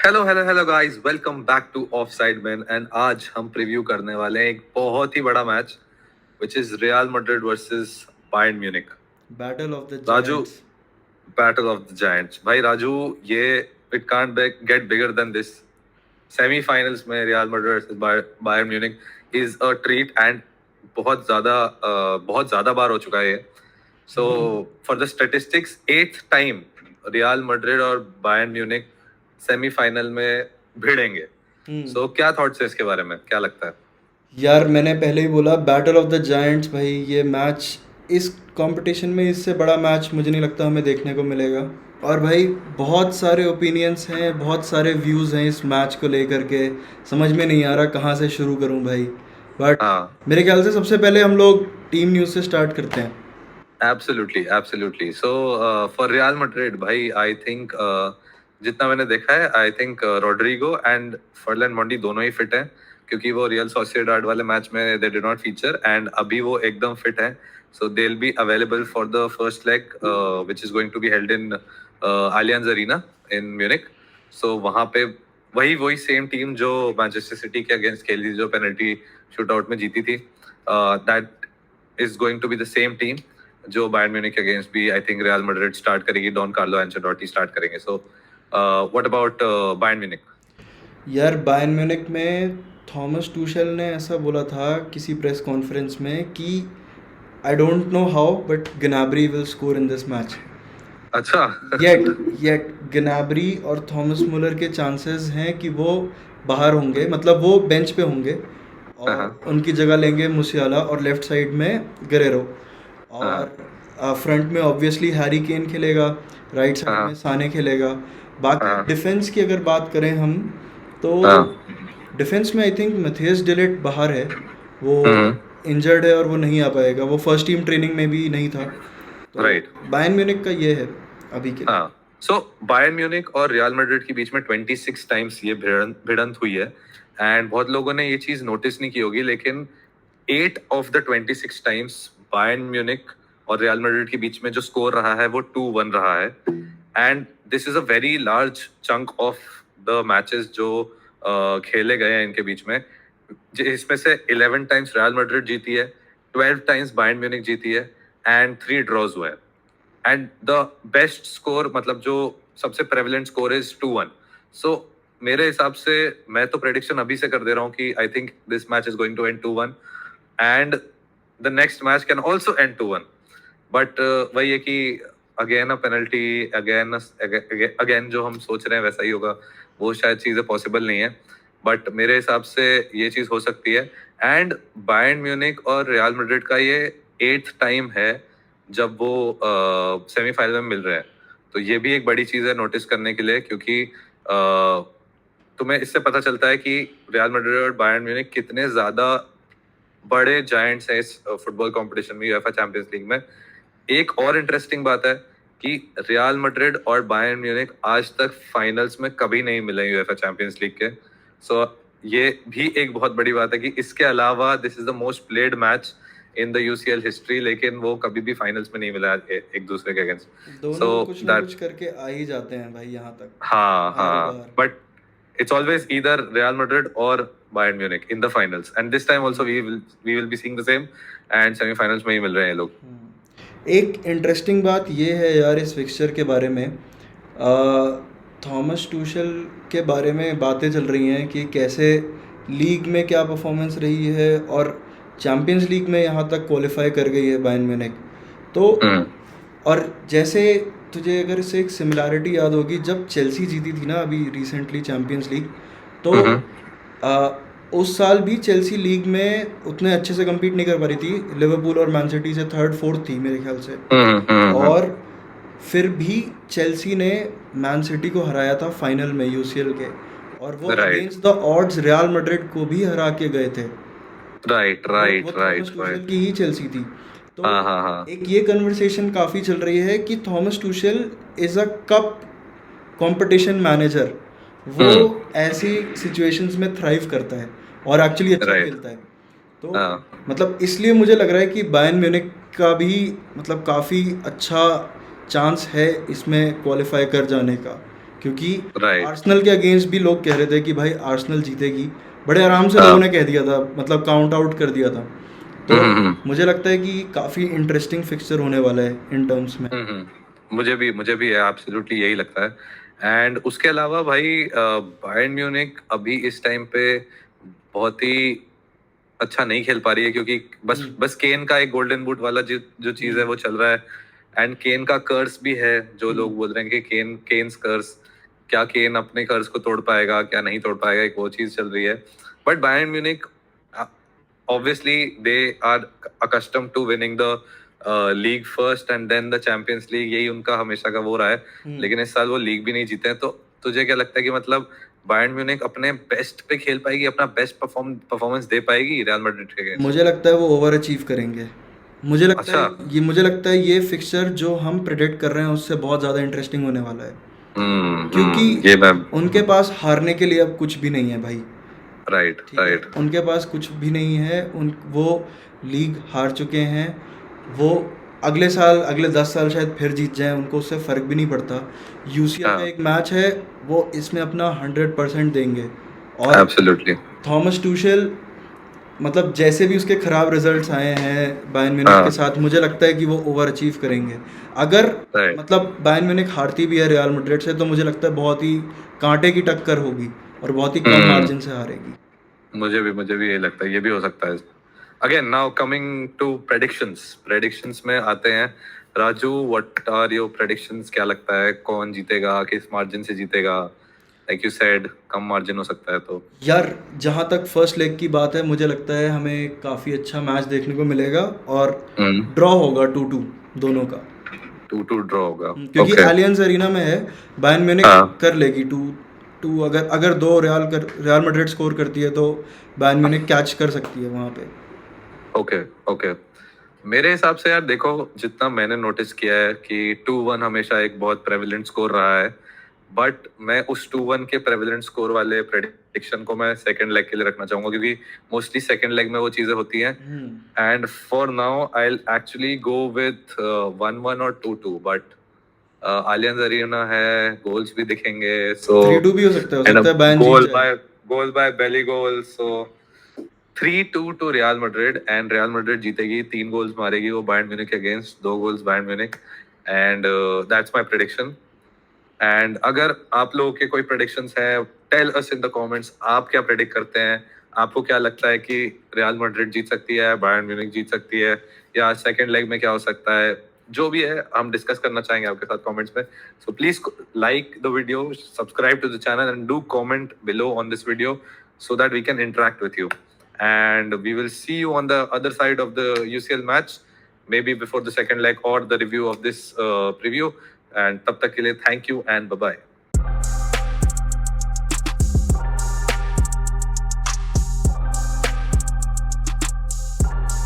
Hello guys, welcome back to offside man. And आज हम preview करने वाले हैं एक बहुत ही बड़ा match which is Real Madrid versus Bayern Munich. Battle of the Raju, giants. Battle of the giants. भाई राजू, ये it can't get bigger than this. Semifinals में Real Madrid versus Bayern Munich is a treat. And बहुत ज्यादा बार हो चुका है ये। So for the statistics, 8th time Real Madrid और बायर्न म्यूनिख सेमीफाइनल में भिड़ेंगे। सो क्या थॉट्स है इसके बारे में, क्या लगता है? यार मैंने पहले ही बोला बैटल ऑफ द जायंट्स। भाई ये मैच इस कंपटीशन में इससे बड़ा मैच मुझे नहीं लगता हमें देखने को मिलेगा। और भाई बहुत सारे ओपिनियंस हैं, बहुत सारे व्यूज़ हैं इस मैच को लेकर के। समझ में नहीं आ रहा कहाँ से शुरू करूँ भाई। बट हाँ, मेरे ख्याल से सबसे पहले हम लोग टीम न्यूज़ से स्टार्ट करते हैं। Absolutely. So for real Madrid भाई, आई थिंक जितना मैंने देखा है, I think Rodrigo and फर्लैंड Maundy दोनों ही फिट हैं, क्योंकि वो रियल सोसिएडाड वाले मैच में they did not feature and अभी वो एकदम फिट हैं। So they will be available for the first leg which is going to be held in Allianz Arena in Munich. So वहां पे वही वही सेम टीम जो मैनचेस्टर सिटी के अगेंस्ट खेली, जो पेनल्टी शूटआउट में जीती थी, that is going to be the same team जो बायर्न म्यूनिख के अगेंस्ट भी I think real Madrid start करेगी, डॉन कार्लो एंचेलोटी स्टार्ट करेंगे। So what about Bayern Munich? यार बायर्न म्यूनिख में थॉमस टूशेल ने ऐसा बोला था किसी प्रेस कॉन्फ्रेंस में कि I don't know how but Gnabry will score in this match. अच्छा। येट गनाब्री और थॉमस मुलर के चांसेस हैं कि वो बाहर होंगे, मतलब वो बेंच पे होंगे हाँ, और उनकी जगह लेंगे मुसियाला, और लेफ्ट साइड में गरेरो। हाँ, और फ्रंट में ऑब्वियसली हैरी केन खेलेगा, राइट साइड में हाँ, साने खेलेगा। बाकी हाँ, डिफेंस की अगर बात करें हम, तो हाँ, डिफेंस में आई थिंक मैथियस डिलिट बाहर है। वो हम्म, इंजर्ड है और वो नहीं आ पाएगा, वो फर्स्ट टीम ट्रेनिंग में भी नहीं था। तो राइट। बायर्न म्यूनिख का ये है अभी के लिए। हाँ, सो बायर्न म्यूनिख और रियल मैड्रिड के बीच में 26 टाइम्स ये भिड़ंत हुई है। एंड बहुत लोगों ने ये चीज नोटिस नहीं की होगी, लेकिन 8 of the 26 times Bayern Munich और रियल मैड्रिड के बीच में जो स्कोर रहा है वो 2-1 रहा है। And this is a very large chunk of the matches जो खेले गए हैं इनके बीच में, इसमें से 11 टाइम्स रियल मैड्रिड जीती है, 12 टाइम्स बायर्न म्यूनिख जीती है एंड 3 ड्रॉज हुए हैं। एंड द बेस्ट स्कोर, मतलब जो सबसे प्रेवलेंट स्कोर इज 2-1। सो मेरे हिसाब से मैं तो प्रेडिक्शन अभी से कर दे रहा हूँ कि I think this match is going to end 2-1 and the next match can also end 2-1। But वही है कि again a penalty, again again जो हम सोच रहे हैं वैसा ही होगा, वो शायद चीजें पॉसिबल नहीं है। बट मेरे हिसाब से ये चीज हो सकती है। एंड बायर्न म्यूनिख और रियल मैड्रिड का ये 8th टाइम है जब वो सेमीफाइनल में मिल रहे हैं। तो ये भी एक बड़ी चीज है नोटिस करने के लिए, क्योंकि तुम्हें इससे पता चलता है कि रियल मैड्रिड और बायर्न म्यूनिख कितने ज्यादा बड़े जायंट्स हैं इस फुटबॉल कंपटीशन में, यूएफए चैंपियंस लीग में। एक और इंटरेस्टिंग बात है कि रियल मैड्रिड और बायर्न म्यूनिख आज तक फाइनल्स में कभी नहीं मिले यूएफए चैंपियंस लीग के। सो ये भी एक बहुत बड़ी बात है कि इसके अलावा this is the most played match in the UCL history, लेकिन वो कभी भी फाइनल्स में नहीं मिला एक दूसरे के अगेंस्ट। सो दोनों कुछ ना दैट, कुछ करके आ ही जाते हैं भाई यहाँ तक, हाँ हर हाँ, बार। But it's always either Real Madrid or Bayern Munich in the finals, and this time also we will be seeing the same, and semi-finals में ही मिल रहे हैं ये लोग। एक इंटरेस्टिंग बात ये है यार इस फिक्सचर के बारे में, थॉमस टूशल के बारे में बातें चल रही हैं कि कैसे लीग में क्या परफॉर्मेंस रही है, और चैम्पियंस लीग में यहाँ तक क्वालिफाई कर गई है बायर्न म्यूनिख। तो हम्म, और जैसे तुझे अगर इससे एक सिमिलैरिटी याद होगी, जब चेल्सी जीती थी ना अभी रिसेंटली चैम्पियंस लीग, तो हम्म, आ, उस साल भी चेल्सी लीग में उतने अच्छे से compete नहीं कर पा रही थी, लिवरपूल और मैन सिटी से थर्ड फोर्थ थी मेरे ख्याल से। हम्म, हम्म, और फिर भी चेल्सी ने मैन सिटी को हराया था फाइनल में यूसीएल के, और वो right, against the odds real Madrid को भी हरा के गए थे। राइट, वो right, Thomas right, Tuchel right. की ही चेल्सी थी। तो हाँ, हाँ, हाँ, एक ये कन्वर्सेशन काफ़ी चल रही है कि Thomas Tuchel is a cup competition manager. वो हम्म, ऐसी सिचुएशंस में थ्राइव करता है और एक्चुअली अच्छा राइट, खेलता है। तो हाँ, मतलब इसलिए मुझे लग रहा है कि बायर्न म्यूनिख का भी मतलब काफ़ी अच्छा चांस है इसमें क्वालिफाई कर जाने का। क्योंकि राइट। आर्सेनल के अगेंस्ट भी लोग कह रहे थे कि भाई आर्सेनल जीतेगी, बड़े आराम से लोगों हाँ। ने कह दिया था, मतलब काउंट आउट कर दिया था। तो हम्म। मुझे लगता है कि काफ़ी इंटरेस्टिंग फिक्सचर होने वाला है इन टर्म्स में। मुझे भी एब्सोल्युटली यही लगता है। एंड उसके अलावा भाई बायर्न म्यूनिक अभी इस टाइम पे बहुत ही अच्छा नहीं खेल पा रही है, क्योंकि बस हम्म, बस केन का एक गोल्डन बूट वाला जो चीज है हम्म, वो चल रहा है। एंड केन का कर्स भी है, जो हम्म। लोग बोल रहे हैं कि केन्स कर्स, क्या केन अपने कर्स को तोड़ पाएगा क्या नहीं तोड़ पाएगा, एक वो चीज चल रही है। But Bayern Munich obviously they are accustomed to winning the league first and then the champions league, यही उनका हमेशा का वो रहा है। हम्म। लेकिन इस साल वो लीग भी नहीं जीते हैं। तो तुझे क्या लगता है कि मतलब बायर्न म्यूनिक अपने बेस्ट पे खेल पाएगी, अपना बेस्ट परफॉर्मेंस दे पाएगी रियल मैड्रिड के अगेंस्ट? मुझे लगता है वो ओवर अचीव करेंगे। अच्छा। मुझे लगता है ये फिक्सचर जो हम प्रेडिक्ट कर रहे हैं उससे बहुत ज़्यादा इंटरेस्टिंग होने वाला है, क्योंकि ये मैं। उनके पास हारने के लिए अब कुछ भी नहीं है भाई। राइट ठीक है, राइट। उनके पास कुछ भी नहीं है। उन वो लीग हार चुके हैं। वो अगले साल, अगले 10 साल शायद फिर जीत जाएं, उनको उससे फ़र्क भी नहीं पड़ता। यूसीएल का हाँ, एक मैच है, वो इसमें अपना 100% देंगे। और एब्सोल्युटली। थॉमस टूशेल, मतलब जैसे भी उसके ख़राब रिजल्ट्स आए हैं बायर्न म्यूनिख के हाँ। साथ, मुझे लगता है कि वो ओवर अचीव करेंगे। अगर राइट। मतलब बायर्न म्यूनिख हारती भी है रियल मैड्रिड से, तो मुझे लगता है बहुत ही कांटे की टक्कर होगी और बहुत ही कम हम्म। मार्जिन से हारेगी। मुझे भी यही लगता है, ये भी हो सकता है। Again now coming to predictions में आते हैं। Raju, what are your predictions? क्या लगता है कौन जीतेगा, किस मार्जिन से जीतेगा? लाइक यू सेड, कम मार्जिन हो सकता है तो। यार, जहाँ तक फर्स्ट लेग की बात है, मुझे लगता है हमें काफ़ी अच्छा मैच देखने को मिलेगा और हम्म। ड्रॉ होगा 2-2 दोनों का। 2-2 ड्रॉ होगा। क्योंकि ओके। एलियंस अरीना में है, बायर्न म्यूनिख हाँ। कर लेगी 2-2। अगर अगर दो रियल मैड्रिड स्कोर करती है तो बायर्न म्यूनिख कैच कर सकती है वहाँ पे। Okay okay. मेरे हिसाब से यार देखो, जितना मैंने नोटिस किया है कि 2-1 हमेशा एक बहुत प्रेविलेंट स्कोर रहा है। बट मैं उस 2-1 के प्रेविलेंट स्कोर वाले प्रेडिक्शन को मैं सेकंड लेग के लिए रखना चाहूंगा, क्योंकि मोस्टली सेकंड लेग में वो चीजें होती हैं। Hmm. And for now I will actually go with 1-1 और 2-2। बट आलियंस अरीना है, गोल्स भी दिखेंगे, सो 3-2 भी हो एंड सकता है बायर्न जीत गोल जाए। By goal by Bale goal, so 3-2 to Real Madrid. And Real Madrid जीतेगी, 3 गोल्स मारेगी वो बायर्न म्यूनिख के against, 2 goals Bayern Munich. And that's my prediction. And अगर आप लोगों के कोई प्रेडिक्शंस है, tell us in the comments, आप क्या प्रेडिक्ट करते हैं? आपको क्या लगता है कि रियल मैड्रिड जीत सकती है, बायर्न म्यूनिख जीत सकती है, या सेकंड लेग में क्या हो सकता है? जो भी है हम डिस्कस करना चाहेंगे आपके साथ कमेंट्स में। So please like the video, subscribe to the channel and do comment below on this video so that we can interact with you. And we will see you on the other side of the UCL match, maybe before the second leg or the review of this preview. And tab tak ke liye, thank you and bye bye.